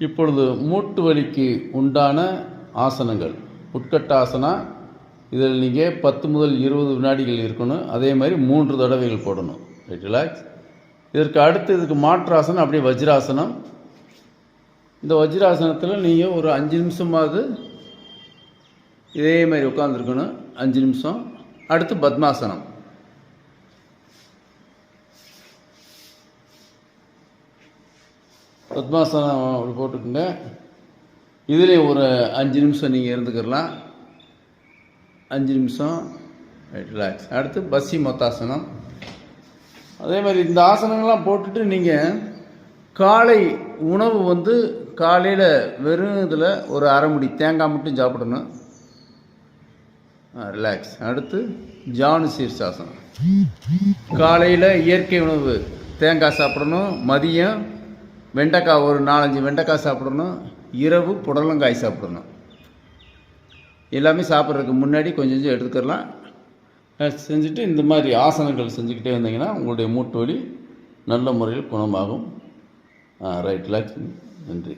இப்பொழுது மூட்டு வலிக்கு உண்டான ஆசனங்கள். உட்கட்டாசனா, இதில் நீங்கள் 10 முதல் 20 வினாடிகள் இருக்கணும். அதே மாதிரி 3 தடவைகள் போடணும். Right, relax. இதற்கு அடுத்து இதுக்கு மாற்று ஆசனம் அப்படியே வஜ்ராசனம். இந்த வஜ்ராசனத்தில் நீங்கள் ஒரு 5 நிமிஷமாவது இதே மாதிரி உட்காந்துருக்கணும். 5 நிமிஷம். அடுத்து பத்மாசனம். பத்மாசனம் அப்படி போட்டுக்கோங்க. இதுலேயும் ஒரு 5 நிமிஷம் நீங்கள் இருந்துக்கிறலாம். 5 நிமிஷம். Right, relax. அடுத்து பசி மொத்தாசனம். அதே மாதிரி இந்த ஆசனங்கள்லாம் போட்டுட்டு நீங்கள் காலை உணவு காலையில் வெறும் இதில் ஒரு அரை முடி தேங்காய் மட்டும் சாப்பிடணும். ரிலாக்ஸ். அடுத்து ஜானு சீர்ஷாசனம். காலையில் இயற்கை உணவு தேங்காய் சாப்பிடணும். மதியம் வெண்டைக்காய் ஒரு 4-5 வெண்டைக்காய் சாப்பிடணும். இரவு புடலங்காய் சாப்பிடணும். எல்லாமே சாப்பிட்றதுக்கு முன்னாடி கொஞ்சம் கொஞ்சம் எடுத்துக்கலாம். செஞ்சுட்டு இந்த மாதிரி ஆசனங்கள் செஞ்சுக்கிட்டே வந்தீங்கன்னா உங்களுடைய மூட்டு வலி நல்ல முறையில் குணமாகும். Right, relax. நன்றி.